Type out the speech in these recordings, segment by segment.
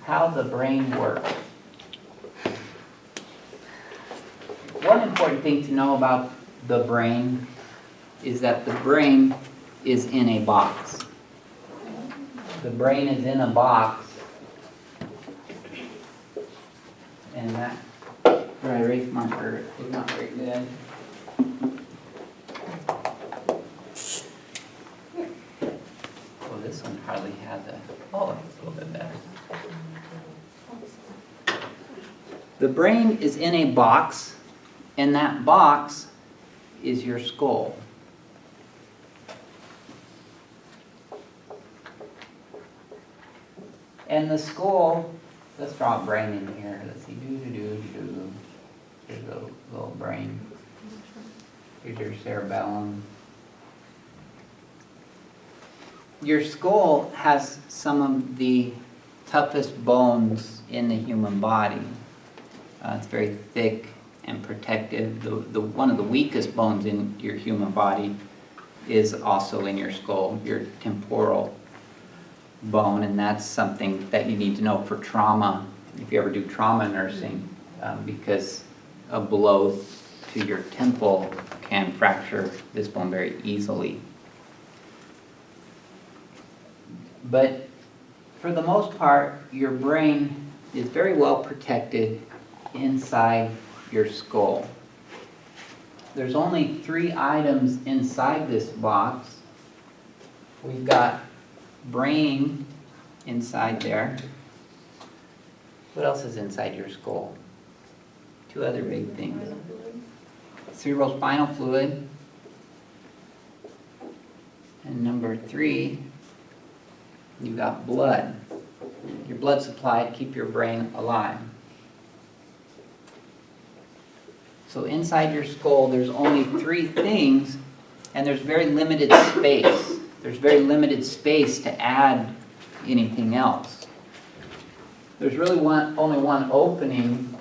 how the brain works. One important thing to know about the brain is that the brain is in a box. The brain is in a box, and that dry erase marker is not very good. Well, this one hardly has a, oh, it's a little bit better. The brain is in a box, and that box is your skull. And the skull, let's draw a brain in here. Let's see, do. Here's a little brain. Here's your cerebellum. Your skull has some of the toughest bones in the human body. It's very thick and protective. The one of the weakest bones in your human body is also in your skull, your temporal bone, and that's something that you need to know for trauma, if you ever do trauma nursing, because a blow to your temple can fracture this bone very easily. But for the most part, your brain is very well protected inside your skull. There's only 3 items inside this box. We've got brain inside there. What else is inside your skull? 2 other big things. Cerebrospinal fluid. And number 3, you've got blood. Your blood supply to keep your brain alive. So inside your skull, there's only 3 things, and there's very limited space. There's very limited space to add anything else. There's really only one opening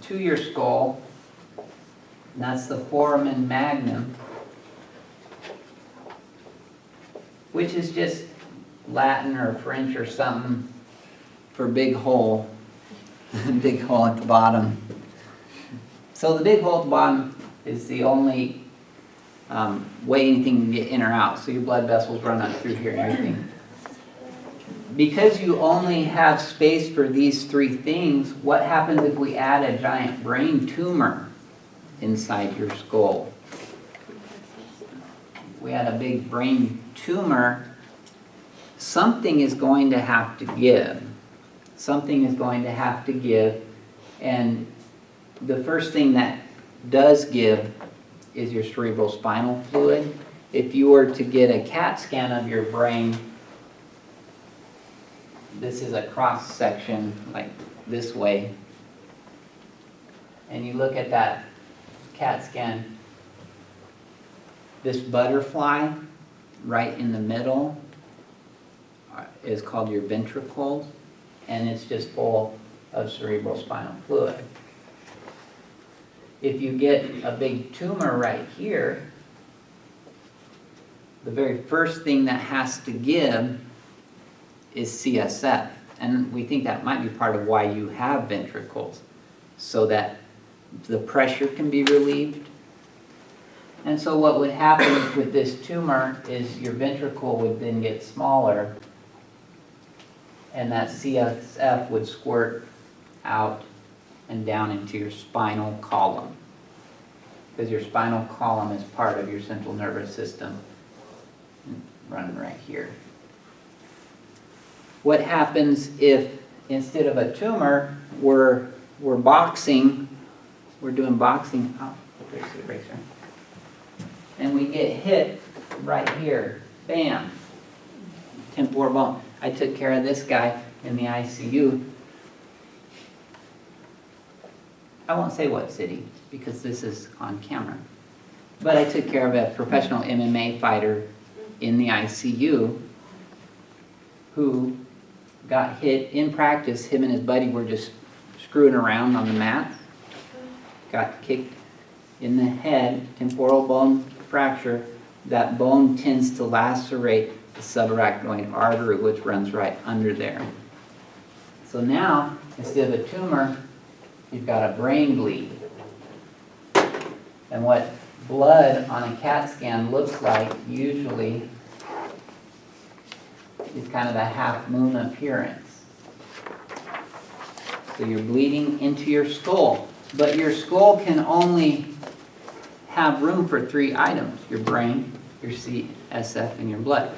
to your skull, and that's the foramen magnum, which is just Latin or French or something for big hole. Big hole at the bottom. So the big hole at the bottom is the only way anything can get in or out. So your blood vessels run up through here and everything. Because you only have space for these 3 things, what happens if we add a giant brain tumor inside your skull? We had a big brain tumor, something is going to have to give. Something is going to have to give, and the first thing that does give is your cerebrospinal fluid. If you were to get a CAT scan of your brain, this is a cross section like this way, and you look at that CAT scan, this butterfly right in the middle is called your ventricles, and it's just full of cerebrospinal fluid. If you get a big tumor right here, the very first thing that has to give is CSF. And we think that might be part of why you have ventricles, so that the pressure can be relieved. And so what would happen with this tumor is your ventricle would then get smaller, and that CSF would squirt out and down into your spinal column, because your spinal column is part of your central nervous system running right here. What happens if instead of a tumor we're boxing, we're doing boxing, oh, there's the eraser, and we get hit right here, bam, temporal bone. I took care of this guy in the ICU. I won't say what city, because this is on camera. But I took care of a professional MMA fighter in the ICU who got hit in practice. Him and his buddy were just screwing around on the mat. Got kicked in the head, temporal bone fracture. That bone tends to lacerate the subarachnoid artery, which runs right under there. So now, instead of a tumor, you've got a brain bleed. And what blood on a CAT scan looks like usually is kind of a half moon appearance. So you're bleeding into your skull, but your skull can only have room for 3 items: your brain, your CSF, and your blood.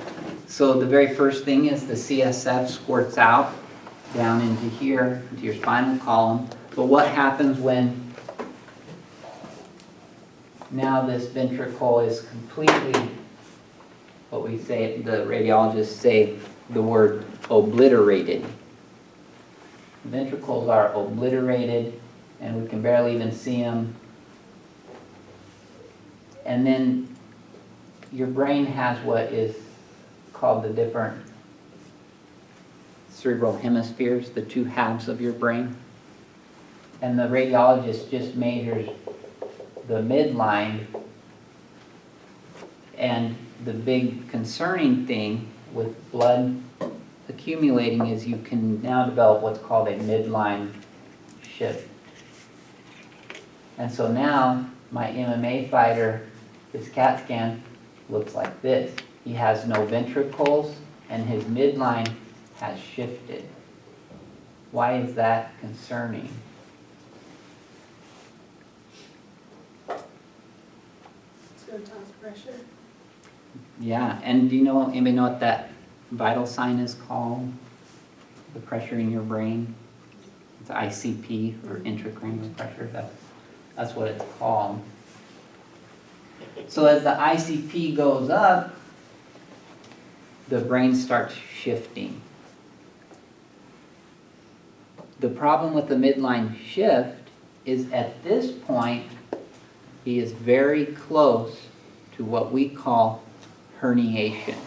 So the very first thing is the CSF squirts out down into here, into your spinal column. But what happens when now this ventricle is completely, what we say, the radiologists say the word obliterated. The ventricles are obliterated and we can barely even see them. And then your brain has what is called the different cerebral hemispheres, the 2 halves of your brain. And the radiologist just measures the midline. And the big concerning thing with blood accumulating is you can now develop what's called a midline shift. And so now my MMA fighter, his CAT scan looks like this. He has no ventricles and his midline has shifted. Why is that concerning? It's going to cause pressure. Yeah, and do you know, anybody know what that vital sign is called? The pressure in your brain? It's ICP, or intracranial pressure. That's what it's called. So as the ICP goes up, the brain starts shifting. The problem with the midline shift is at this point, he is very close to what we call herniation.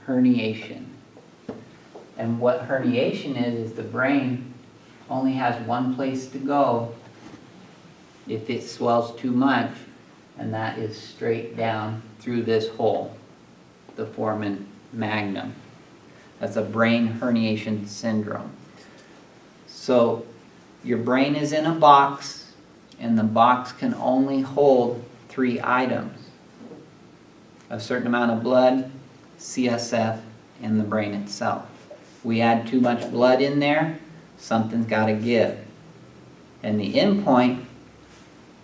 Herniation. And what herniation is the brain only has one place to go if it swells too much, and that is straight down through this hole, the foramen magnum. That's a brain herniation syndrome. So your brain is in a box, and the box can only hold 3 items: a certain amount of blood, CSF, and the brain itself. We add too much blood in there, something's got to give. And the endpoint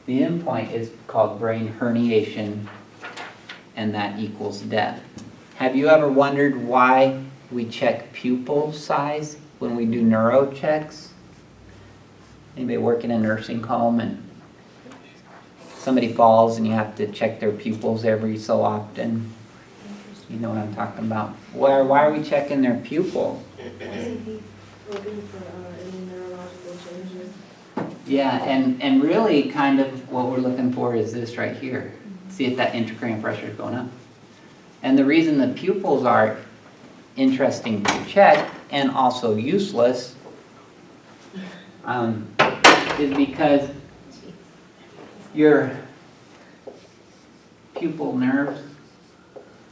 is called brain herniation, and that equals death. Have you ever wondered why we check pupil size when we do neuro checks? Anybody work in a nursing home and somebody falls and you have to check their pupils every so often? You know what I'm talking about. Why are we checking their pupils? Looking for any neurological changes. Yeah, and really kind of what we're looking for is this right here. See if that intracranial pressure is going up. And the reason the pupils are interesting to check and also useless is because your pupil nerves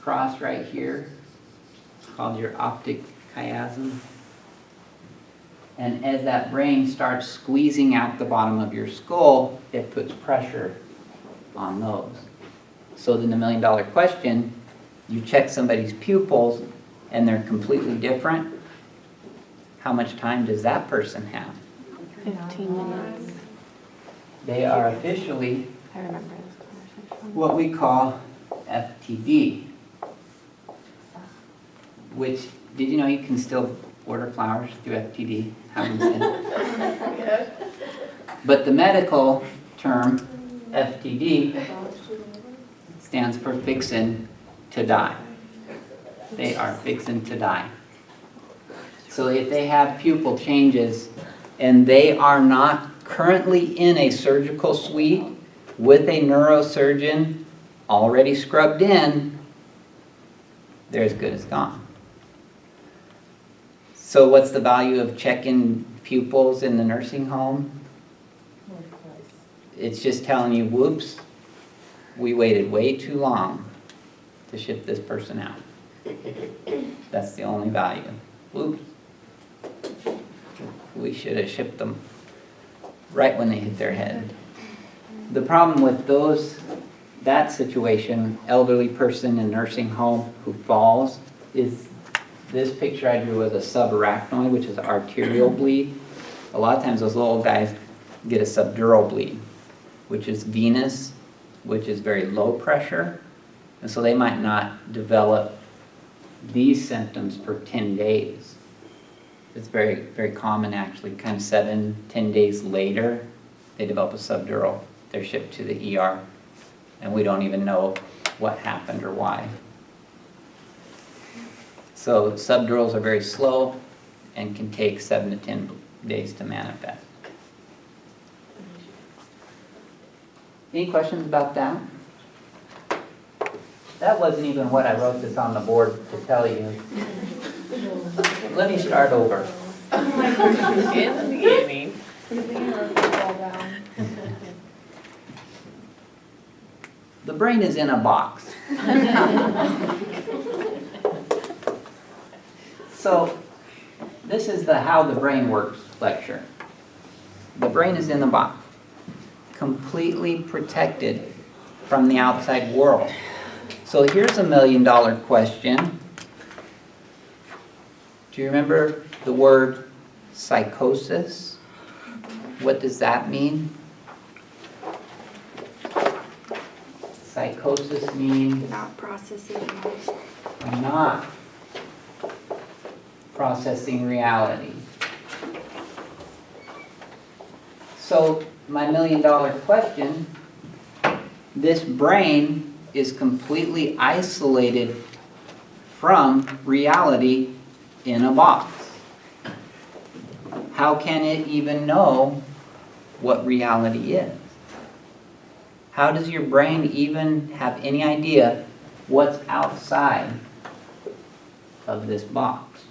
cross right here. It's called your optic chiasm. And as that brain starts squeezing out the bottom of your skull, it puts pressure on those. So then the $1 million question, you check somebody's pupils and they're completely different. How much time does that person have? 15 minutes. They are officially I remember this conversation. what we call FTD, which, did you know you can still order flowers through FTD? But the medical term, FTD, stands for fixin' to die. They are fixin' to die. So if they have pupil changes and they are not currently in a surgical suite with a neurosurgeon already scrubbed in, they're as good as gone. So what's the value of checking pupils in the nursing home? It's just telling you, whoops, we waited way too long to ship this person out. That's the only value. Whoops. We should have shipped them right when they hit their head. The problem with that situation, elderly person in nursing home who falls, is this picture I drew was a subarachnoid, which is an arterial bleed. A lot of times those little guys get a subdural bleed, which is venous, which is very low pressure. And so they might not develop these symptoms for 10 days. It's very, very common actually, kind of 7-10 days later, they develop a subdural. They're shipped to the ER, and we don't even know what happened or why. So subdurals are very slow and can take 7 to 10 days to manifest. Any questions about that? That wasn't even what I wrote this on the board to tell you. Let me start over. In the beginning. The brain is in a box. So this is the How the Brain Works lecture. The brain is in the box, completely protected from the outside world. So here's $1 million question. Do you remember the word psychosis? What does that mean? Psychosis means Not processing. not processing reality. So my $1 million question, this brain is completely isolated from reality in a box. How can it even know what reality is? How does your brain even have any idea what's outside of this box?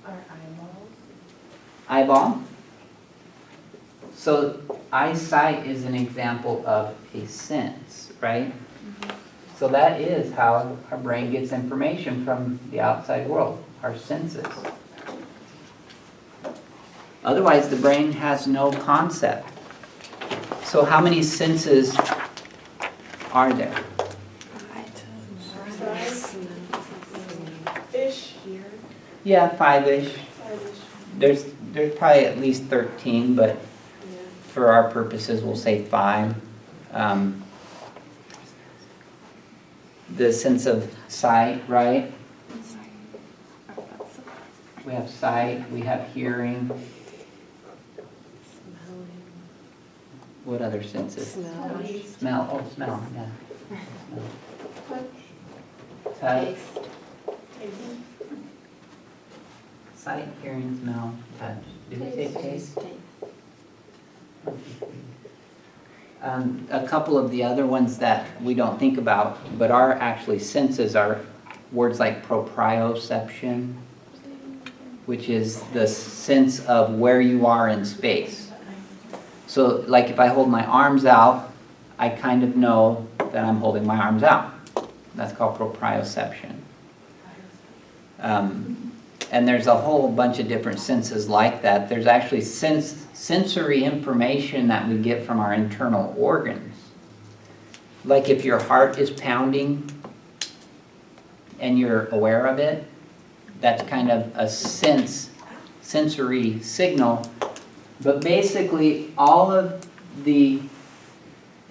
Our eyeballs. Eyeball? So eyesight is an example of a sense, right? So that is how our brain gets information from the outside world, our senses. Otherwise, the brain has no concept. So how many senses are there? Ish. Yeah, 5-ish. Five-ish. There's probably at least 13, but Yeah. for our purposes, we'll say 5. The sense of sight, right? We have sight, we have hearing. What other senses? Smell, oh, smell, yeah. Smell. Touch, sight, hearing, smell, touch. Did we say taste? A couple of the other ones that we don't think about, but are actually senses, are words like proprioception, which is the sense of where you are in space. So like if I hold my arms out, I kind of know that I'm holding my arms out. That's called proprioception. And there's a whole bunch of different senses like that. There's actually sensory information that we get from our internal organs. Like if your heart is pounding and you're aware of it, that's kind of a sensory signal. But basically, all of the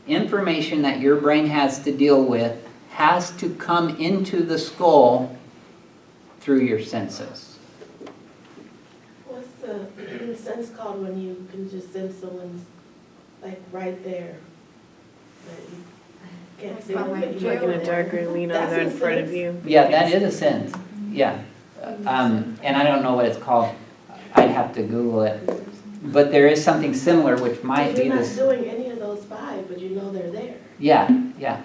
information that your brain has to deal with has to come into the skull through your senses. What's the sense called when you can just sense someone's like right there? But you can't see them, but you Like know in a they're dark room, lean That's over in a front of sense. you. Yeah, that is a sense. Yeah. And I don't know what it's called. I'd have to Google it. But there is something similar, which might be You're not this. doing any of those 5, but you know they're there. Yeah, yeah.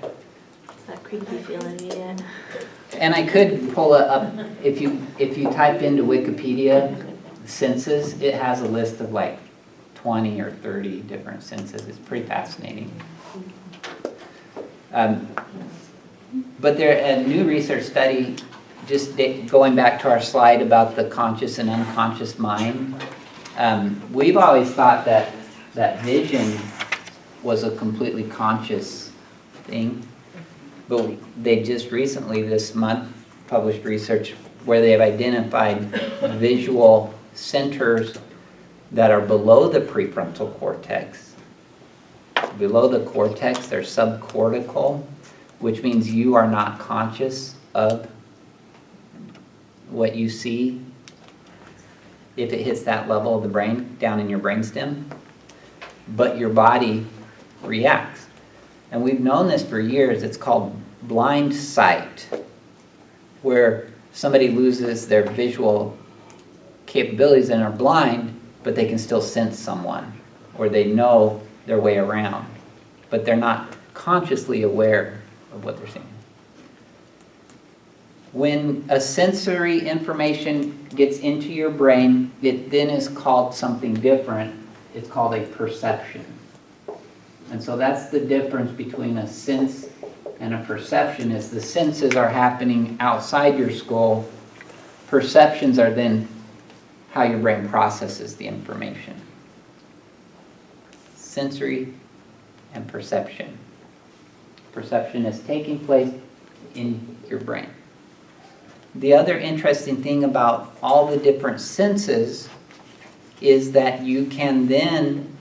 It's that creepy feeling you get. And I could pull it up, if you type into Wikipedia senses, it has a list of like 20 or 30 different senses. It's pretty fascinating. But a new research study, just going back to our slide about the conscious and unconscious mind, We've always thought that vision was a completely conscious thing, but they just recently, this month, published research where they have identified visual centers that are below the prefrontal cortex. Below the cortex, they're subcortical, which means you are not conscious of what you see if it hits that level of the brain, down in your brainstem, but your body reacts. And we've known this for years. It's called blind sight, where somebody loses their visual capabilities and are blind, but they can still sense someone, or they know their way around, but they're not consciously aware of what they're seeing. When a sensory information gets into your brain, it then is called something different. It's called a perception. And so that's the difference between a sense and a perception, is the senses are happening outside your skull. Perceptions are then how your brain processes the information. Sensory and perception. Perception is taking place in your brain. The other interesting thing about all the different senses is that you can then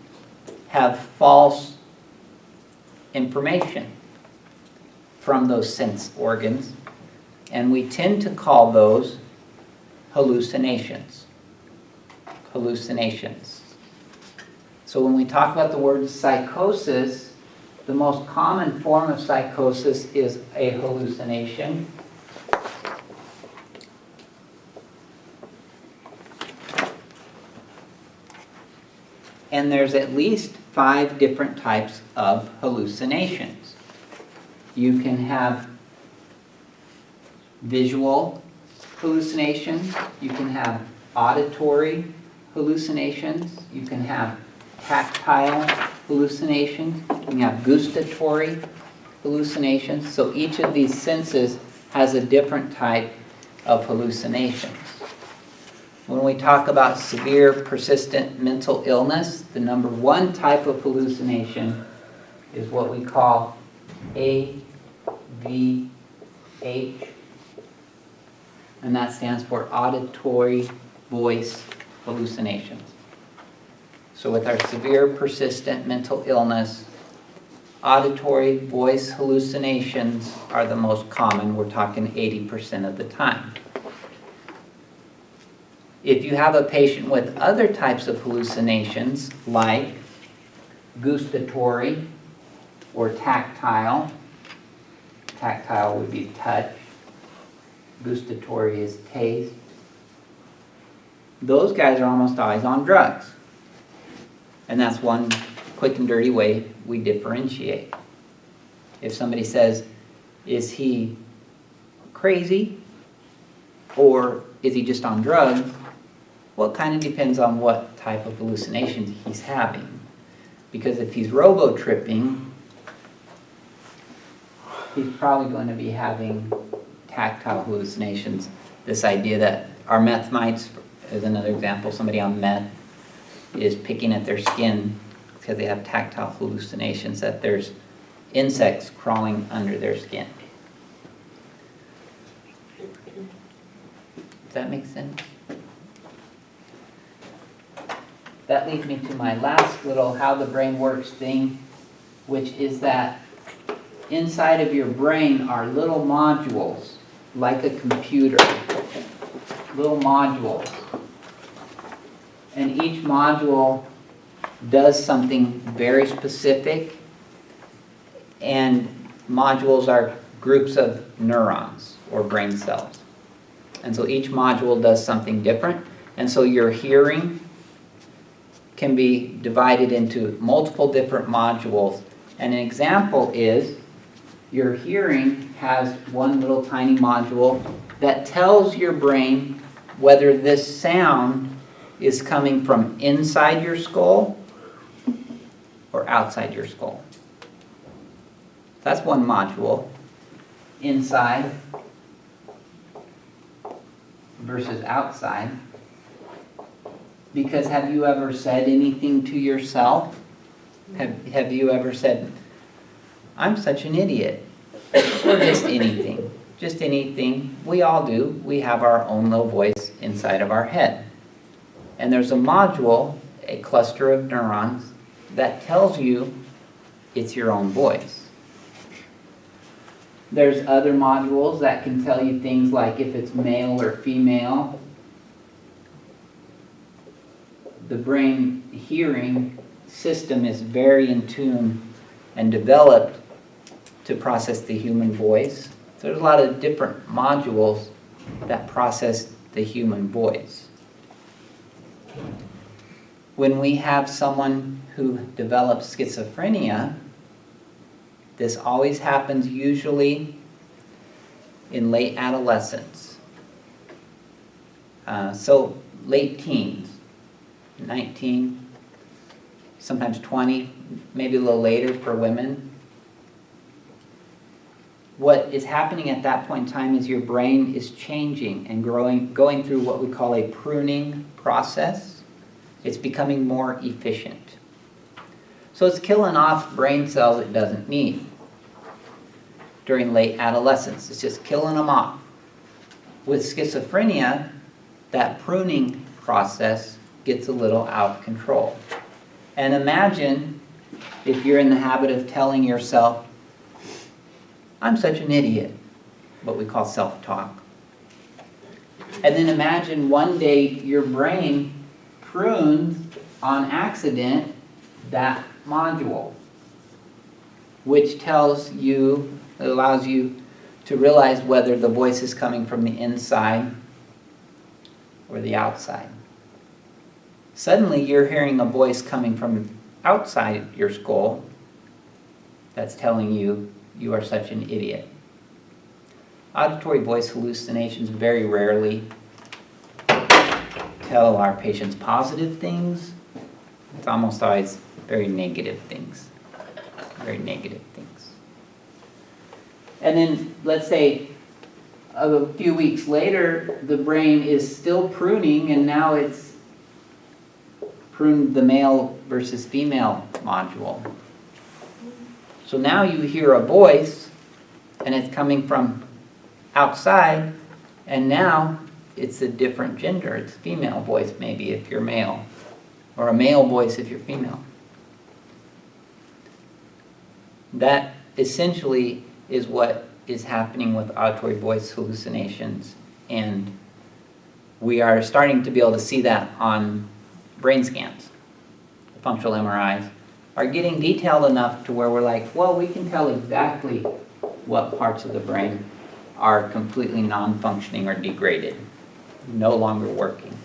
have false information from those sense organs, and we tend to call those hallucinations. Hallucinations. So when we talk about the word psychosis, the most common form of psychosis is a hallucination. And there's at least 5 different types of hallucinations. You can have visual hallucinations, you can have auditory hallucinations, you can have tactile hallucinations, you can have gustatory hallucinations. So each of these senses has a different type of hallucinations. When we talk about severe persistent mental illness, the number 1 type of hallucination is what we call AVH, and that stands for auditory voice hallucinations. So with our severe persistent mental illness, auditory voice hallucinations are the most common. We're talking 80% of the time. If you have a patient with other types of hallucinations, like gustatory or tactile would be touch, gustatory is taste, those guys are almost always on drugs. And that's one quick and dirty way we differentiate. If somebody says, is he crazy or is he just on drugs? Well, it kind of depends on what type of hallucinations he's having. Because if he's robo-tripping, he's probably going to be having tactile hallucinations. This idea that our meth mites, as another example, somebody on meth is picking at their skin because they have tactile hallucinations that there's insects crawling under their skin. Does that make sense? That leads me to my last little how the brain works thing, which is that inside of your brain are little modules, like a computer. Little modules. And each module does something very specific, and modules are groups of neurons or brain cells. And so each module does something different. And so your hearing can be divided into multiple different modules. And an example is your hearing has one little tiny module that tells your brain whether this sound is coming from inside your skull or outside your skull. That's one module. Inside versus outside. Because have you ever said anything to yourself? Have you ever said, I'm such an idiot? Or just anything. Just anything. We all do. We have our own little voice inside of our head. And there's a module, a cluster of neurons, that tells you it's your own voice. There's other modules that can tell you things like if it's male or female. The brain hearing system is very in tune and developed to process the human voice. So there's a lot of different modules that process the human voice. When we have someone who develops schizophrenia, this always happens usually in late adolescence. So late teens, 19, sometimes 20, maybe a little later for women. What is happening at that point in time is your brain is changing and going through what we call a pruning process. It's becoming more efficient. So it's killing off brain cells it doesn't need during late adolescence. It's just killing them off. With schizophrenia, that pruning process gets a little out of control. And imagine if you're in the habit of telling yourself, I'm such an idiot, what we call self-talk. And then imagine one day your brain prunes on accident that module, which tells you, it allows you to realize whether the voice is coming from the inside or the outside. Suddenly you're hearing a voice coming from outside your skull that's telling you you are such an idiot. Auditory voice hallucinations very rarely tell our patients positive things. It's almost always very negative things. Very negative things. And then let's say a few weeks later, the brain is still pruning, and now it's pruned the male versus female module. So now you hear a voice, and it's coming from outside, and now it's a different gender. It's a female voice maybe if you're male, or a male voice if you're female. That essentially is what is happening with auditory voice hallucinations, and we are starting to be able to see that on brain scans. The functional MRIs are getting detailed enough to where we're like, well, we can tell exactly what parts of the brain are completely non-functioning or degraded, no longer working.